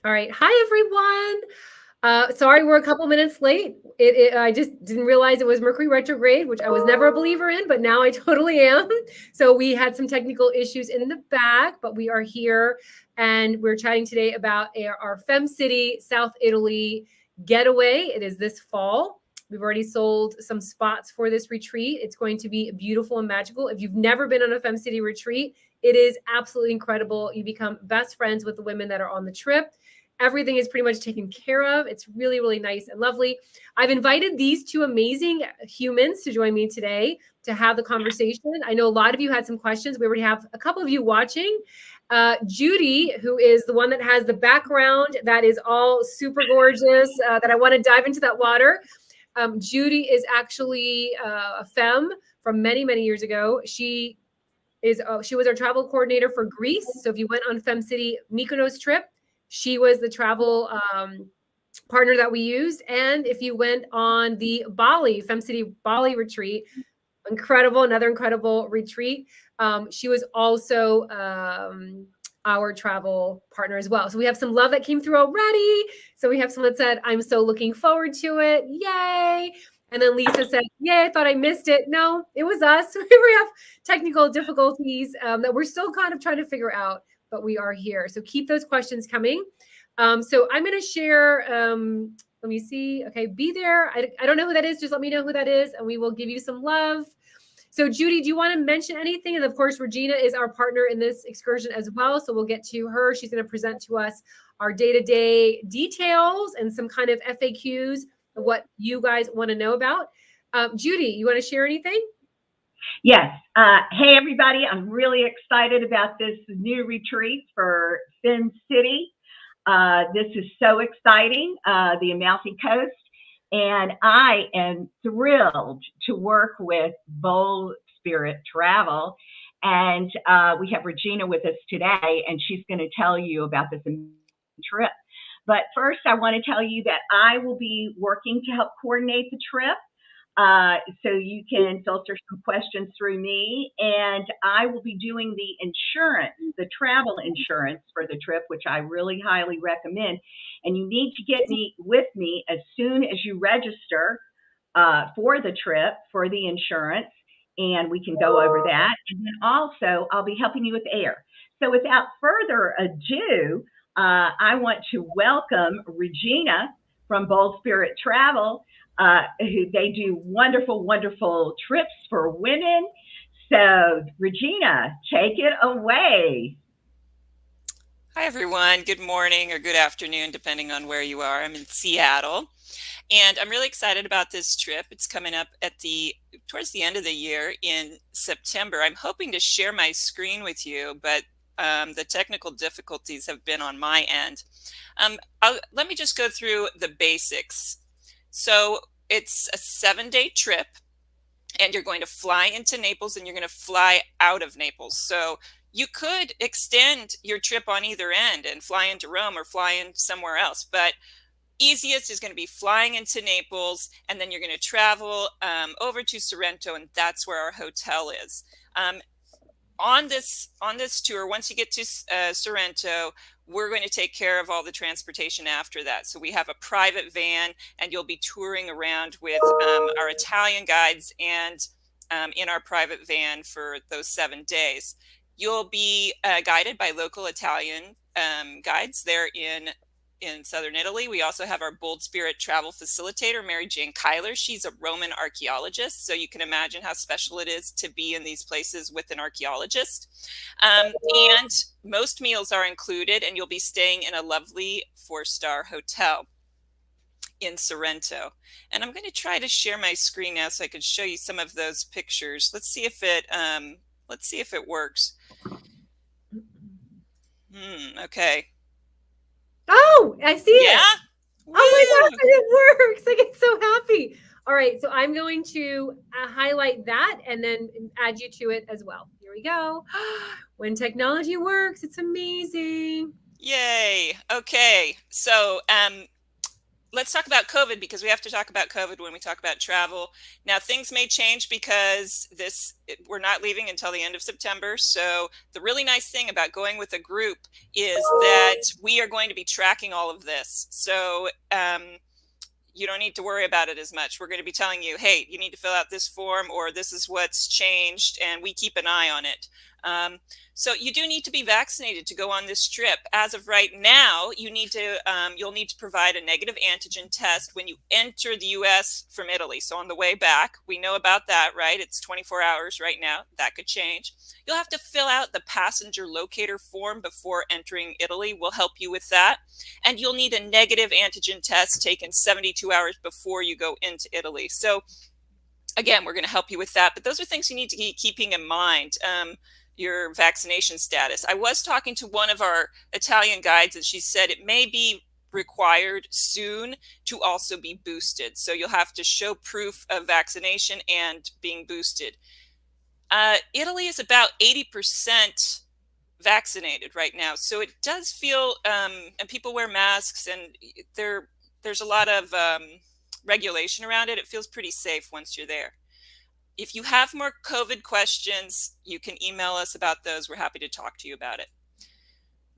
All right. Hi, everyone. Sorry, we're a couple minutes late. I just didn't realize it was Mercury retrograde, which I was never a believer in, but now I totally am. So we had some technical issues in the back, but we are here and we're chatting today about our FemCity South Italy getaway. It is this fall. We've already sold some spots for this retreat. It's going to be beautiful and magical. If you've never been on a FemCity retreat, it is absolutely incredible. You become best friends with the women that are on the trip. Everything is pretty much taken care of. It's really, really nice and lovely. I've invited these two amazing humans to join me today to have the conversation. I know a lot of you had some questions. We already have a couple of you watching. Judy, who is the one that has the background that is all super gorgeous, that I want to dive into that water. Judy is actually a femme from many, many years ago. She was our travel coordinator for Greece. So if you went on FemCity Mykonos trip, she was the travel partner that we used. And if you went on the FemCity Bali retreat, another incredible retreat, she was also our travel partner as well. So we have some love that came through already. So we have someone that said, I'm so looking forward to it. Yay. And then Lisa said, yay, I thought I missed it. No, it was us. We have technical difficulties that we're still kind of trying to figure out, but we are here. So keep those questions coming. So I'm going to share, let me see. Okay, be there. I don't know who that is. Just let me know who that is and we will give you some love. So Judy, do you want to mention anything? And of course, Regina is our partner in this excursion as well. So we'll get to her. She's going to present to us our day-to-day details and some kind of FAQs of what you guys want to know about. Judy, you want to share anything? Yes. Hey, everybody. I'm really excited about this new retreat for FemCity. This is so exciting, the Amalfi Coast. And I am thrilled to work with Bold Spirit Travel. And we have Regina with us today, and she's going to tell you about this trip. But first, I want to tell you that I will be working to help coordinate the trip. So you can filter some questions through me, and I will be doing the insurance, the travel insurance for the trip, which I really highly recommend. And you need to get with me as soon as you register for the trip for the insurance, and we can go over that. And then also, I'll be helping you with air. So without further ado, I want to welcome Regina from Bold Spirit Travel. Who they do wonderful, wonderful trips for women. So, Regina, take it away. Hi, everyone. Good morning or good afternoon, depending on where you are. I'm in Seattle, and I'm really excited about this trip. It's coming up towards the end of the year in September. I'm hoping to share my screen with you, but the technical difficulties have been on my end. Let me just go through the basics. So it's a 7-day trip, and you're going to fly into Naples and you're going to fly out of Naples. So you could extend your trip on either end and fly into Rome or fly in somewhere else. But easiest is going to be flying into Naples, and then you're going to travel over to Sorrento, and that's where our hotel is. On this tour, once you get to Sorrento, we're going to take care of all the transportation after that. So we have a private van, and you'll be touring around with our Italian guides and in our private van for those 7 days. You'll be guided by local Italian guides there in Southern Italy. We also have our Bold Spirit travel facilitator, Mary Jane Kyler. She's a Roman archaeologist, so you can imagine how special it is to be in these places with an archaeologist. And most meals are included, and you'll be staying in a lovely 4-star hotel in Sorrento. And I'm going to try to share my screen now so I can show you some of those pictures. Let's see if it works. Okay. Oh, I see it. Woo! Oh my gosh, it works. I get so happy. All right, so I'm going to highlight that and then add you to it as well. Here we go. When technology works, it's amazing. Yay. Okay, so let's talk about COVID, because we have to talk about COVID when we talk about travel. Now, things may change because we're not leaving until the end of September. So the really nice thing about going with a group is that we are going to be tracking all of this. So you don't need to worry about it as much. We're going to be telling you, hey, you need to fill out this form, or this is what's changed, and we keep an eye on it. So you do need to be vaccinated to go on this trip. As of right now, you'll need to provide a negative antigen test when you enter the U.S. from Italy. So on the way back, we know about that, right? It's 24 hours right now. That could change. You'll have to fill out the passenger locator form before entering Italy. We'll help you with that. And you'll need a negative antigen test taken 72 hours before you go into Italy. So again, we're going to help you with that. But those are things you need to keep keeping in mind. Your vaccination status. I was talking to one of our Italian guides, and she said it may be required soon to also be boosted. So you'll have to show proof of vaccination and being boosted. Italy is about 80% vaccinated right now. So it does feel, and people wear masks, and there's a lot of regulation around it. It feels pretty safe once you're there. If you have more COVID questions, you can email us about those. We're happy to talk to you about it.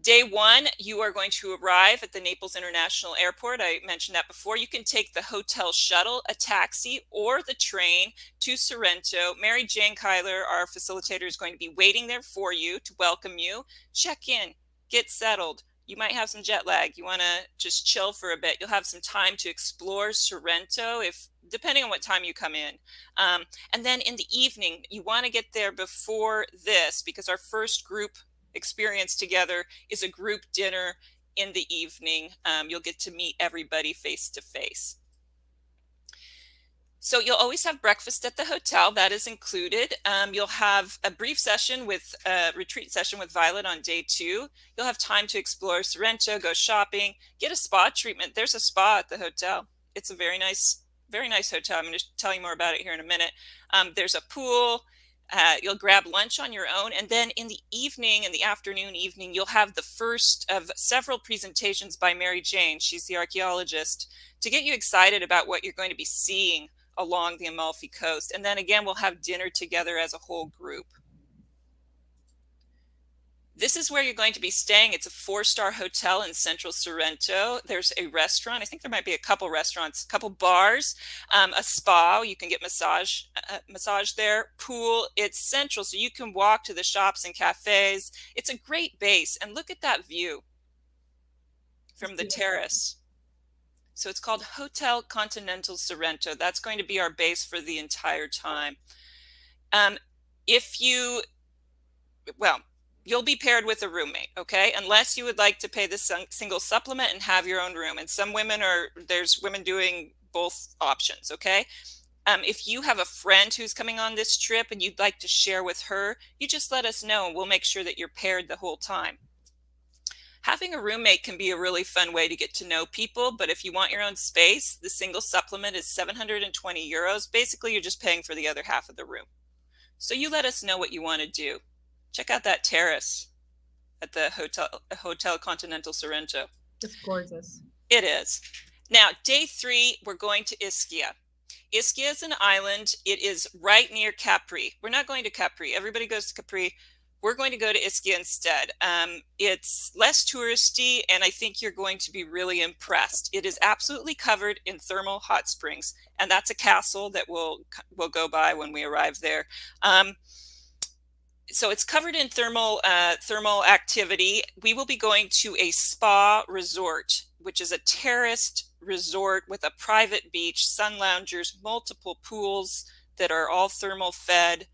Day one, you are going to arrive at the Naples International Airport. I mentioned that before. You can take the hotel shuttle, a taxi, or the train to Sorrento. Mary Jane Kyler, our facilitator, is going to be waiting there for you to welcome you. Check in, get settled. You might have some jet lag. You want to just chill for a bit. You'll have some time to explore Sorrento, depending on what time you come in. And then in the evening, you want to get there before this, because our first group experience together is a group dinner in the evening. You'll get to meet everybody face to face. So you'll always have breakfast at the hotel. That is included. You'll have a brief session retreat session with Violet on day 2. You'll have time to explore Sorrento, go shopping, get a spa treatment. There's a spa at the hotel. It's a very nice hotel. I'm going to tell you more about it here in a minute. There's a pool. You'll grab lunch on your own. And then in the evening, in the afternoon, evening, you'll have the first of several presentations by Mary Jane. She's the archaeologist, to get you excited about what you're going to be seeing along the Amalfi Coast. And then again, we'll have dinner together as a whole group. This is where you're going to be staying. It's a 4-star hotel in central Sorrento. There's a restaurant. I think there might be a couple restaurants, a couple bars, a spa. You can get massage there, pool. It's central, so you can walk to the shops and cafes. It's a great base. And look at that view from the terrace. So it's called Hotel Continental Sorrento. That's going to be our base for the entire time. You'll be paired with a roommate, okay? Unless you would like to pay the single supplement and have your own room. And some women there's women doing both options, okay? If you have a friend who's coming on this trip and you'd like to share with her, you just let us know and we'll make sure that you're paired the whole time. Having a roommate can be a really fun way to get to know people, but if you want your own space, the single supplement is 720 euros. Basically, you're just paying for the other half of the room. So you let us know what you want to do. Check out that terrace at the Hotel Continental Sorrento. It's gorgeous. It is. Now, day 3, we're going to Ischia. Ischia is an island. It is right near Capri. We're not going to Capri. Everybody goes to Capri. We're going to go to Ischia instead. It's less touristy, and I think you're going to be really impressed. It is absolutely covered in thermal hot springs, and that's a castle that we'll go by when we arrive there. So it's covered in thermal activity. We will be going to a spa resort, which is a terraced resort with a private beach, sun loungers, multiple pools that are all thermal fed.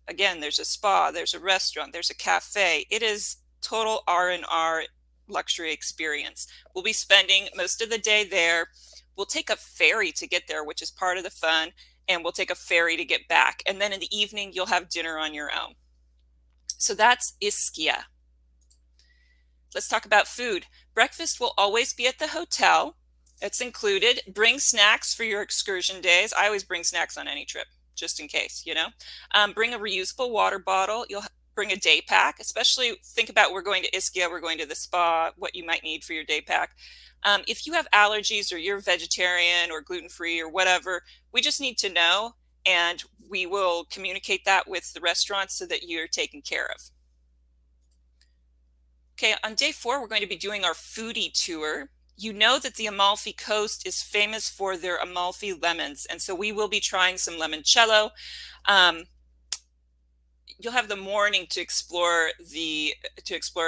Again, there's a spa, there's a restaurant, there's a cafe. It is total R&R luxury experience. We'll be spending most of the day there. We'll take a ferry to get there, which is part of the fun, and we'll take a ferry to get back. And then in the evening, you'll have dinner on your own. So that's Ischia. Let's talk about food. Breakfast will always be at the hotel. It's included. Bring snacks for your excursion days. I always bring snacks on any trip, just in case, you know. Bring a reusable water bottle. You'll bring a day pack, especially think about we're going to Ischia, we're going to the spa, what you might need for your day pack. If you have allergies or you're vegetarian or gluten-free or whatever, we just need to know, and we will communicate that with the restaurant so that you're taken care of. Okay, on day 4, we're going to be doing our foodie tour. You know that the Amalfi Coast is famous for their Amalfi lemons, and so we will be trying some limoncello. You'll have the morning to explore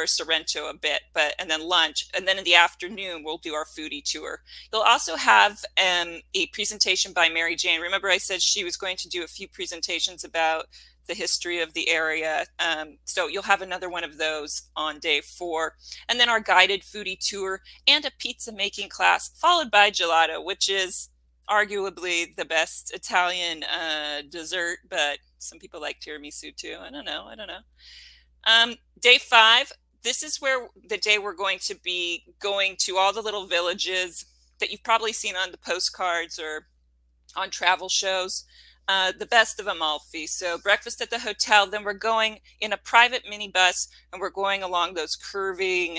Sorrento a bit, and then lunch, and then in the afternoon we'll do our foodie tour. You'll also have a presentation by Mary Jane. Remember, I said she was going to do a few presentations about the history of the area. So you'll have another one of those on day 4, and then our guided foodie tour and a pizza making class, followed by gelato, which is arguably the best Italian dessert, but some people like tiramisu too. I don't know. Day 5, this is where the day we're going to be going to all the little villages that you've probably seen on the postcards or on travel shows. The best of Amalfi. So breakfast at the hotel, then we're going in a private minibus, and we're going along those curving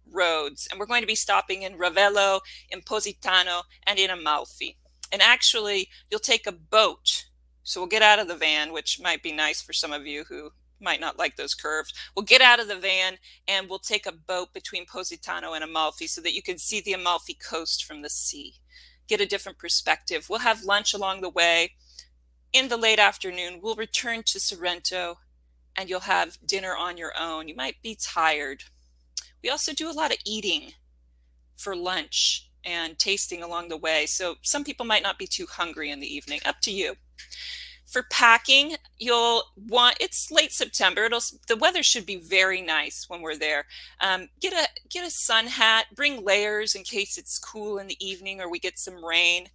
roads, and we're going to be stopping in Ravello, in Positano, and in Amalfi. And actually, you'll take a boat. So we'll get out of the van, which might be nice for some of you who might not like those curves. We'll get out of the van and we'll take a boat between Positano and Amalfi so that you can see the Amalfi coast from the sea. Get a different perspective. We'll have lunch along the way. In the late afternoon, we'll return to Sorrento, and you'll have dinner on your own. You might be tired. We also do a lot of eating for lunch and tasting along the way. So some people might not be too hungry in the evening. Up to you. For packing, it's late September. The weather should be very nice when we're there. Get a sun hat, bring layers in case it's cool in the evening or we get some rain.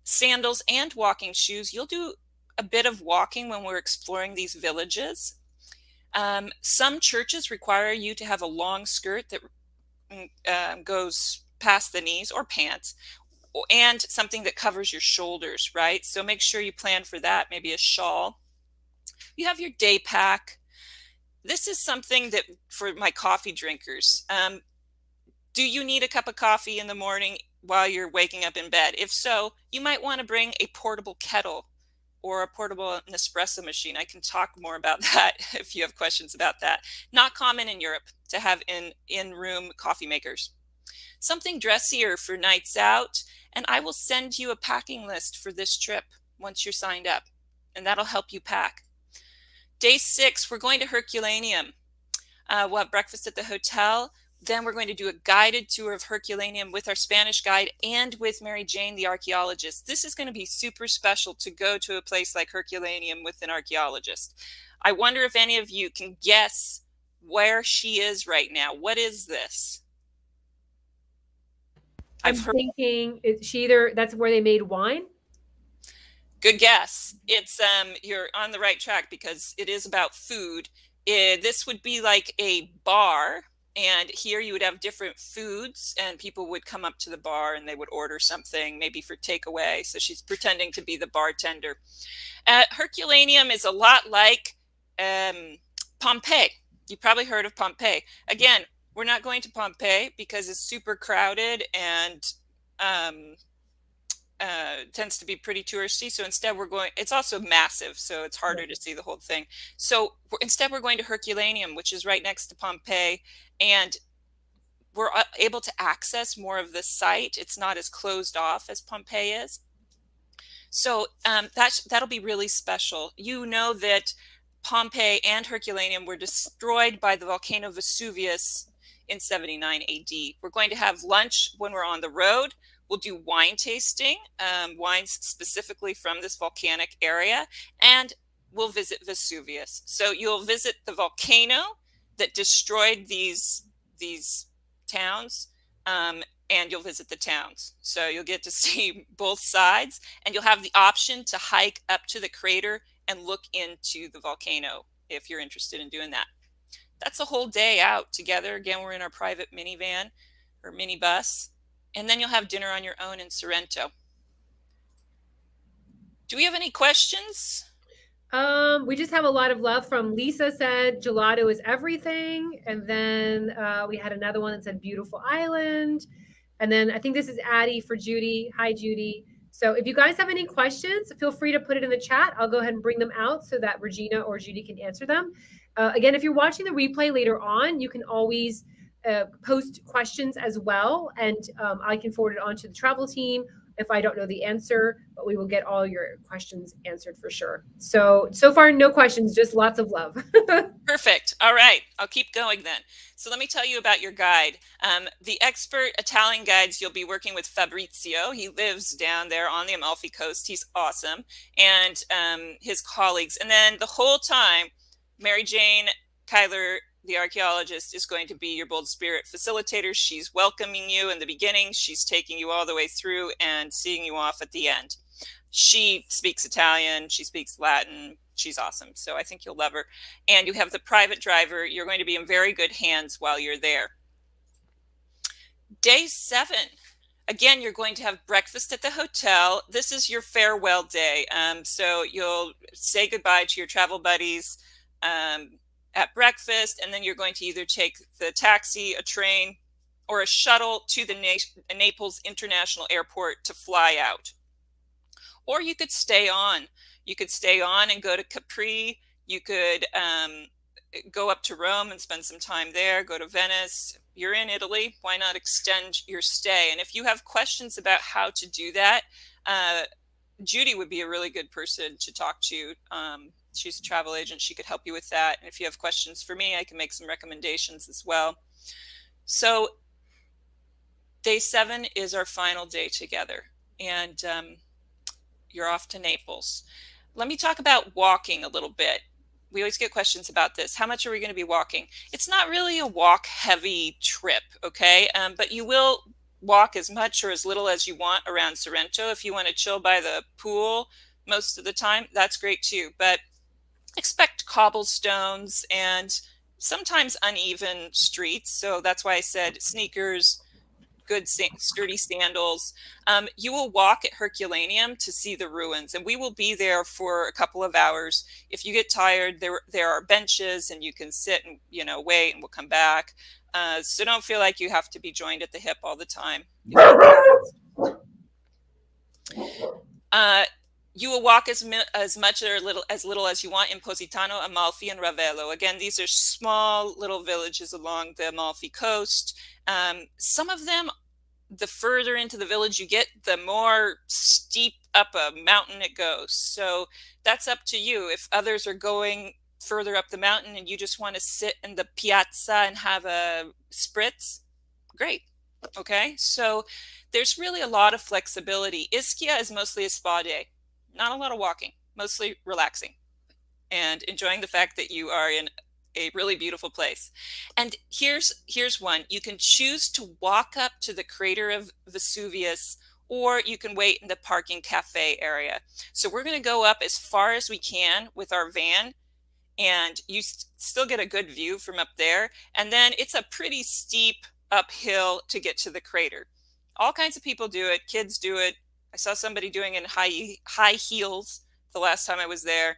Sandals and walking shoes. You'll do a bit of walking when we're exploring these villages. Some churches require you to have a long skirt that goes past the knees, or pants, and something that covers your shoulders, right? So make sure you plan for that, maybe a shawl. You have your day pack. This is something that for my coffee drinkers. Do you need a cup of coffee in the morning while you're waking up in bed? If so, you might want to bring a portable kettle or a portable Nespresso machine. I can talk more about that if you have questions about that. Not common in Europe to have in-room coffee makers. Something dressier for nights out, and I will send you a packing list for this trip once you're signed up, and that'll help you pack. Day 6, we're going to Herculaneum. We'll have breakfast at the hotel. Then we're going to do a guided tour of Herculaneum with our Spanish guide and with Mary Jane, the archaeologist. This is going to be super special to go to a place like Herculaneum with an archaeologist. I wonder if any of you can guess where she is right now. What is this? I'm thinking that's where they made wine. Good guess. It's you're on the right track because it is about food. This would be like a bar, and here you would have different foods, and people would come up to the bar and they would order something, maybe for takeaway. So she's pretending to be the bartender. Herculaneum is a lot like Pompeii. You probably heard of Pompeii. Again, we're not going to Pompeii because it's super crowded and tends to be pretty touristy. So instead it's also massive, so it's harder to see the whole thing. So instead we're going to Herculaneum, which is right next to Pompeii, and we're able to access more of the site. It's not as closed off as Pompeii is. So that'll be really special. You know that Pompeii and Herculaneum were destroyed by the volcano Vesuvius in 79 AD. We're going to have lunch when we're on the road. We'll do wine tasting, wines specifically from this volcanic area, and we'll visit Vesuvius. So you'll visit the volcano that destroyed these towns, and you'll visit the towns. So you'll get to see both sides, and you'll have the option to hike up to the crater and look into the volcano if you're interested in doing that. That's a whole day out together. Again, we're in our private minivan or minibus. And then you'll have dinner on your own in Sorrento. Do we have any questions? We just have a lot of love from Lisa said gelato is everything. And then we had another one that said beautiful island. And then I think this is Addie for Judy. Hi, Judy. So if you guys have any questions, feel free to put it in the chat. I'll go ahead and bring them out so that Regina or Judy can answer them. Again, if you're watching the replay later on, you can always post questions as well. And I can forward it on to the travel team if I don't know the answer, but we will get all your questions answered for sure. So far, no questions, just lots of love. Perfect. All right. I'll keep going then. So let me tell you about your guide. The expert Italian guides, you'll be working with Fabrizio. He lives down there on the Amalfi Coast. He's awesome. And his colleagues. And then the whole time, Mary Jane Kyler, the archaeologist, is going to be your bold spirit facilitator. She's welcoming you in the beginning. She's taking you all the way through and seeing you off at the end. She speaks Italian. She speaks Latin. She's awesome. So I think you'll love her. And you have the private driver. You're going to be in very good hands while you're there. Day 7. Again, you're going to have breakfast at the hotel. This is your farewell day. So you'll say goodbye to your travel buddies at breakfast, and then you're going to either take the taxi, a train, or a shuttle to the Naples International Airport to fly out. Or you could stay on. You could stay on and go to Capri. You could go up to Rome and spend some time there, go to Venice. You're in Italy. Why not extend your stay? And if you have questions about how to do that, Judy would be a really good person to talk to. She's a travel agent. She could help you with that. And if you have questions for me, I can make some recommendations as well. So day 7 is our final day together. And you're off to Naples. Let me talk about walking a little bit. We always get questions about this. How much are we going to be walking? It's not really a walk heavy trip, okay? But you will walk as much or as little as you want around Sorrento. If you want to chill by the pool most of the time, that's great too. But expect cobblestones and sometimes uneven streets. So that's why I said sneakers, good sturdy sandals. You will walk at Herculaneum to see the ruins, and we will be there for a couple of hours. If you get tired, there are benches and you can sit and wait, and we'll come back. So don't feel like you have to be joined at the hip all the time. You will walk as much or as little as you want in Positano, Amalfi, and Ravello. Again, these are small little villages along the Amalfi coast. Some of them, the further into the village you get, the more steep up a mountain it goes. So that's up to you. If others are going further up the mountain and you just want to sit in the piazza and have a spritz, great. Okay, so there's really a lot of flexibility. Ischia is mostly a spa day. Not a lot of walking, mostly relaxing and enjoying the fact that you are in a really beautiful place. And here's one. You can choose to walk up to the crater of Vesuvius, or you can wait in the parking cafe area. So we're going to go up as far as we can with our van, and you still get a good view from up there. And then it's a pretty steep uphill to get to the crater. All kinds of people do it. Kids do it. I saw somebody doing it in high heels the last time I was there.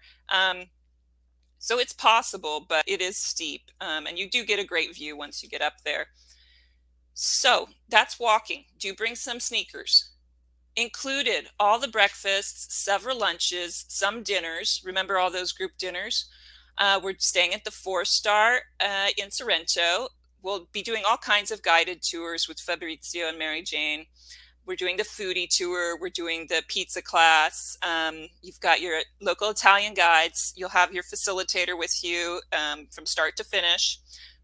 So it's possible, but it is steep. And you do get a great view once you get up there. So that's walking. Do bring some sneakers. Included all the breakfasts, several lunches, some dinners. Remember all those group dinners? We're staying at the 4-star in Sorrento. We'll be doing all kinds of guided tours with Fabrizio and Mary Jane. We're doing the foodie tour. We're doing the pizza class. You've got your local Italian guides. You'll have your facilitator with you from start to finish.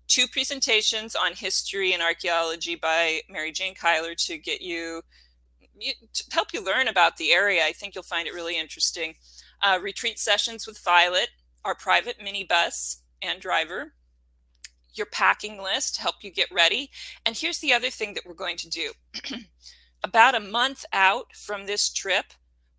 2 presentations on history and archaeology by Mary Jane Kyler to get you, to help you learn about the area. I think you'll find it really interesting. Retreat sessions with Violet, our private minibus and driver. Your packing list, help you get ready. And here's the other thing that we're going to do. About a month out from this trip,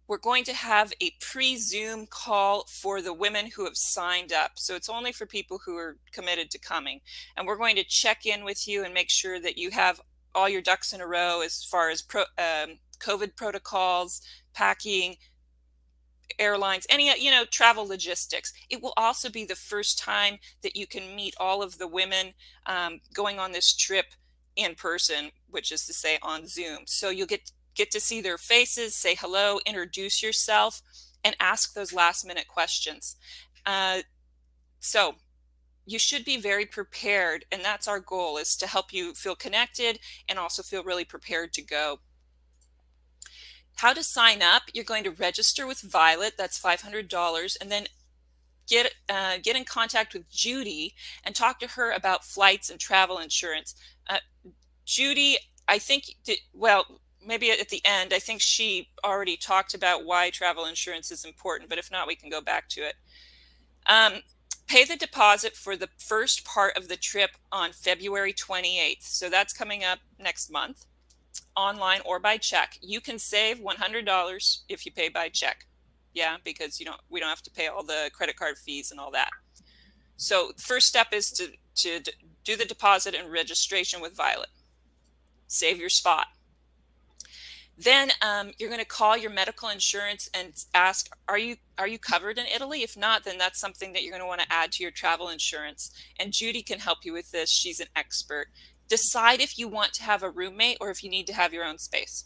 we're going to have a pre-Zoom call for the women who have signed up. So it's only for people who are committed to coming. And we're going to check in with you and make sure that you have all your ducks in a row as far as COVID protocols, packing, airlines, any, travel logistics. It will also be the first time that you can meet all of the women going on this trip in person, which is to say on Zoom. So you'll get to see their faces, say hello, introduce yourself, and ask those last minute questions. So you should be very prepared, and that's our goal, is to help you feel connected and also feel really prepared to go. How to sign up: you're going to register with Violet, that's $500, and then get in contact with Judy and talk to her about flights and travel insurance. Judy, I think, maybe at the end, I think she already talked about why travel insurance is important, but if not, we can go back to it. Pay the deposit for the first part of the trip on February 28th. So that's coming up next month, online or by check. You can save $100 if you pay by check. Yeah, because we don't have to pay all the credit card fees and all that. So first step is to do the deposit and registration with Violet. Save your spot. Then you're going to call your medical insurance and ask, are you covered in Italy? If not, then that's something that you're going to want to add to your travel insurance. And Judy can help you with this. She's an expert. Decide if you want to have a roommate or if you need to have your own space.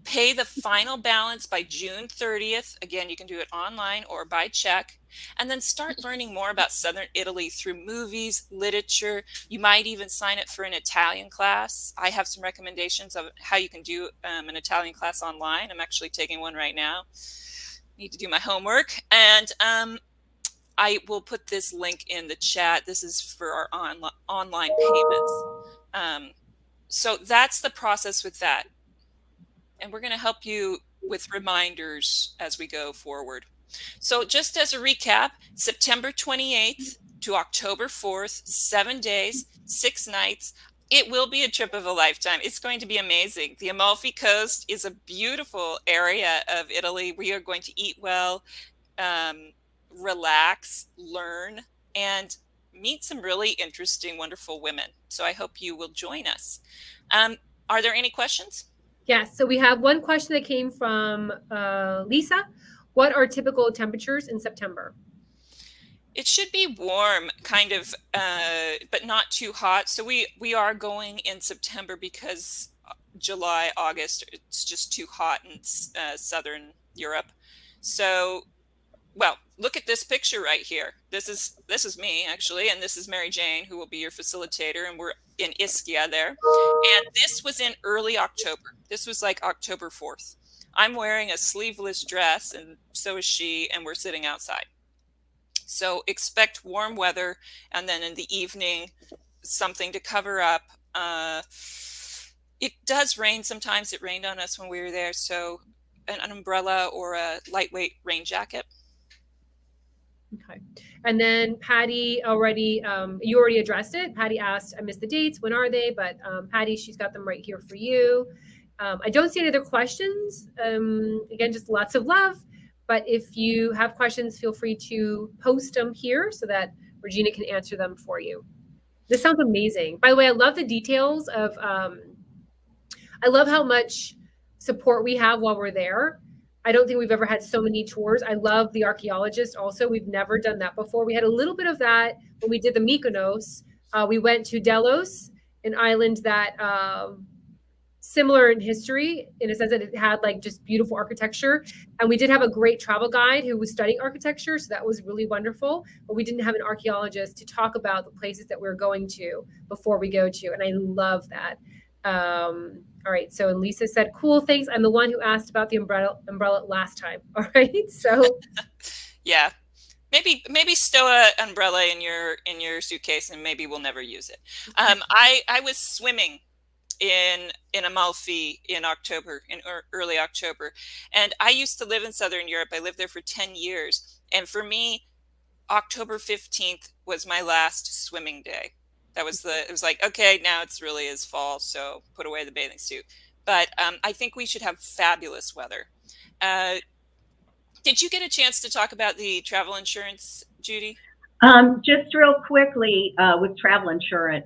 Pay the final balance by June 30th. Again, you can do it online or by check. And then start learning more about Southern Italy through movies, literature. You might even sign up for an Italian class. I have some recommendations of how you can do an Italian class online. I'm actually taking one right now. Need to do my homework. And I will put this link in the chat. This is for our online payments. So that's the process with that. And we're going to help you with reminders as we go forward. So just as a recap, September 28th to October 4th, 7 days, 6 nights. It will be a trip of a lifetime. It's going to be amazing. The Amalfi Coast is a beautiful area of Italy. We are going to eat well, relax, learn, and meet some really interesting, wonderful women. So I hope you will join us. Are there any questions? Yes. So we have one question that came from Lisa. What are typical temperatures in September? It should be warm, kind of, but not too hot. So we are going in September because July, August, it's just too hot in Southern Europe. So, well, look at this picture right here. This is me, actually, and this is Mary Jane, who will be your facilitator, and we're in Ischia there. And this was in early October. This was like October 4th. I'm wearing a sleeveless dress, and so is she, and we're sitting outside. So expect warm weather, and then in the evening, something to cover up. It does rain sometimes. It rained on us when we were there, so an umbrella or a lightweight rain jacket. Okay. And then Patty already, you already addressed it. Patty asked, I missed the dates. When are they? But Patty, she's got them right here for you. I don't see any other questions. Again, just lots of love. But if you have questions, feel free to post them here so that Regina can answer them for you. This sounds amazing. By the way, I love the details of, I love how much support we have while we're there. I don't think we've ever had so many tours. I love the archaeologist also. We've never done that before. We had a little bit of that when we did the Mykonos. We went to Delos, an island that similar in history in a sense that it had like just beautiful architecture. And we did have a great travel guide who was studying architecture. So that was really wonderful. But we didn't have an archaeologist to talk about the places that we're going to before we go to. And I love that. All right. So Lisa said, cool, thanks. I'm the one who asked about the umbrella last time. All right. So yeah, maybe stow an umbrella in your suitcase and maybe we'll never use it. I was swimming in Amalfi in October, in early October. And I used to live in Southern Europe. I lived there for 10 years. And for me, October 15th was my last swimming day. It was like, okay, now it's really is fall, so put away the bathing suit. But I think we should have fabulous weather. Did you get a chance to talk about the travel insurance, Judy? Just real quickly with travel insurance,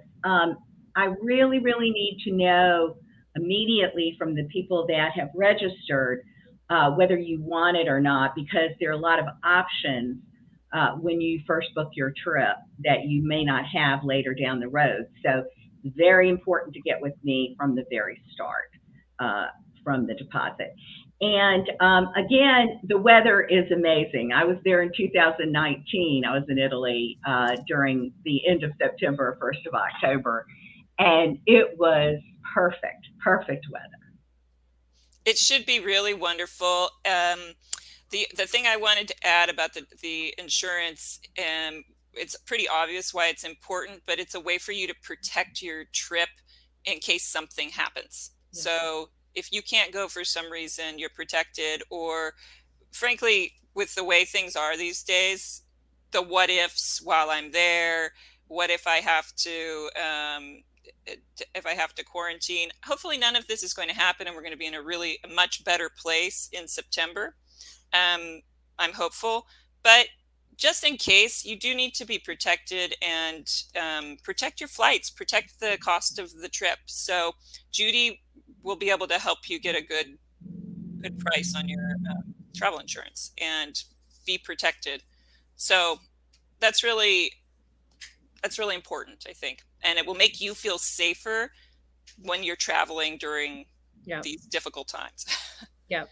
I really need to know immediately from the people that have registered whether you want it or not, because there are a lot of options when you first book your trip that you may not have later down the road. So very important to get with me from the very start, from the deposit. And again, the weather is amazing. I was there in 2019. I was in Italy during the end of September, 1st of October, and it was perfect weather. It should be really wonderful. The thing I wanted to add about the insurance, it's pretty obvious why it's important, but it's a way for you to protect your trip in case something happens. Yeah. So if you can't go for some reason, you're protected. Or frankly, with the way things are these days, the what ifs while I'm there, what if I have to quarantine. Hopefully none of this is going to happen, and we're going to be in a much better place in September. I'm hopeful, but just in case, you do need to be protected, and protect your flights, protect the cost of the trip. So Judy will be able to help you get a good price on your travel insurance and be protected. So that's really important, I think. And it will make you feel safer when you're traveling during these difficult times. Yeah.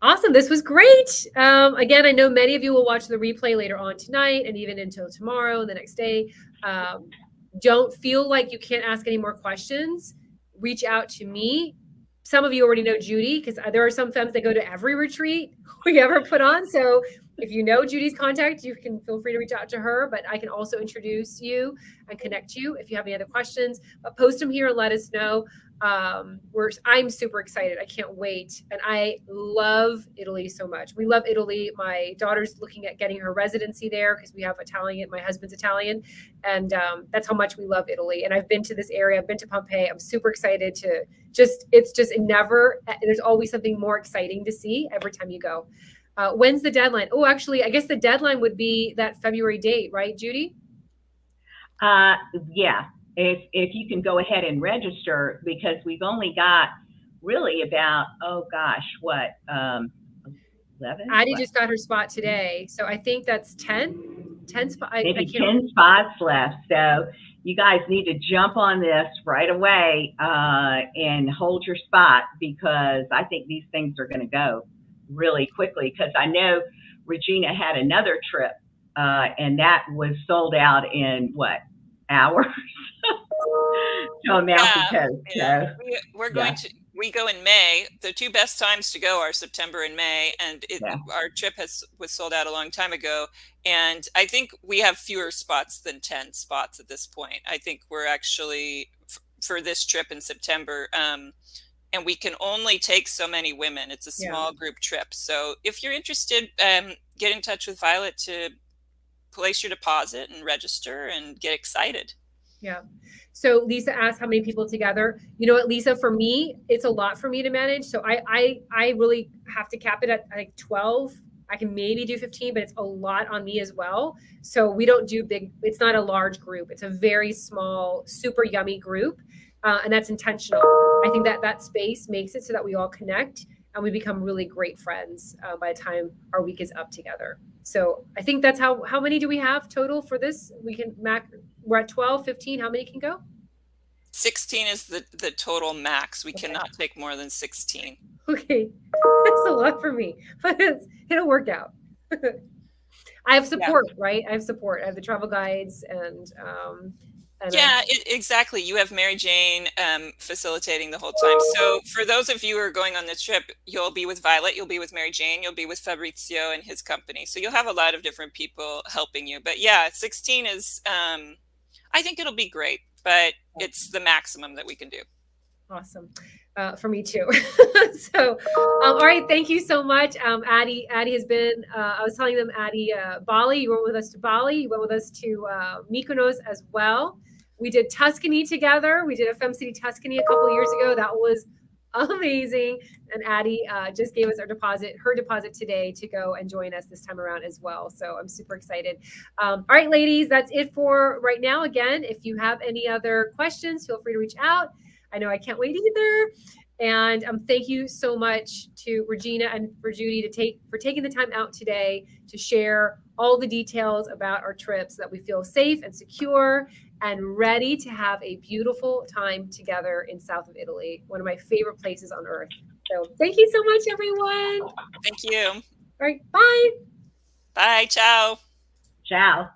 Awesome. This was great. Again, I know many of you will watch the replay later on tonight and even until tomorrow and the next day. Don't feel like you can't ask any more questions. Reach out to me. Some of you already know Judy, because there are some femmes that go to every retreat we ever put on. So if you know Judy's contact, you can feel free to reach out to her, but I can also introduce you and connect you if you have any other questions. But post them here and let us know. I'm super excited. I can't wait. And I love Italy so much. We love Italy. My daughter's looking at getting her residency there because we have Italian. My husband's Italian. And that's how much we love Italy. And I've been to this area. I've been to Pompeii. I'm super excited to there's always something more exciting to see every time you go. When's the deadline? Oh, actually, I guess the deadline would be that February date, right, Judy? Yeah. If you can go ahead and register, because we've only got really about, 11? Addie just got her spot today. So I think that's 10 spots. Maybe 10 spots left. So you guys need to jump on this right away and hold your spot, because I think these things are going to go really quickly. Because I know Regina had another trip and that was sold out in hours. To Amalfi Coast. Yeah. We go in May. The two best times to go are September and May, and our trip was sold out a long time ago. And I think we have fewer spots than 10 spots at this point. I think we're actually for this trip in September, and we can only take so many women. It's a small group trip. So if you're interested, get in touch with Violet to place your deposit and register and get excited. Yeah. So Lisa asked how many people together. You know what, Lisa, for me, it's a lot for me to manage. So I really have to cap it at like 12. I can maybe do 15, but it's a lot on me as well. So we don't do big, it's not a large group. It's a very small, super yummy group. And that's intentional. I think that space makes it so that we all connect and we become really great friends by the time our week is up together. So I think that's how many do we have total for this? We're at 12, 15. How many can go? 16 is the total max. We cannot take more than 16. Okay. That's a lot for me, but it'll work out. I have support, right? I have support. I have the travel guides and exactly. You have Mary Jane facilitating the whole time. So for those of you who are going on this trip, you'll be with Violet, you'll be with Mary Jane, you'll be with Fabrizio and his company. So you'll have a lot of different people helping you. But 16 is, I think it'll be great, but it's the maximum that we can do. Awesome. For me too. So, all right. Thank you so much. Addie has been, I was telling them, Addie, Bali, you went with us to Bali. You went with us to Mykonos as well. We did Tuscany together. We did a FemCity Tuscany a couple of years ago. That was amazing. And Addie just gave us her deposit today to go and join us this time around as well. So I'm super excited. All right, ladies, that's it for right now. Again, if you have any other questions, feel free to reach out. I know I can't wait either. And thank you so much to Regina and for Judy for taking the time out today to share all the details about our trip so that we feel safe and secure and ready to have a beautiful time together in south of Italy, one of my favorite places on earth. So thank you so much, everyone. Thank you. All right, bye. Bye. Ciao. Ciao.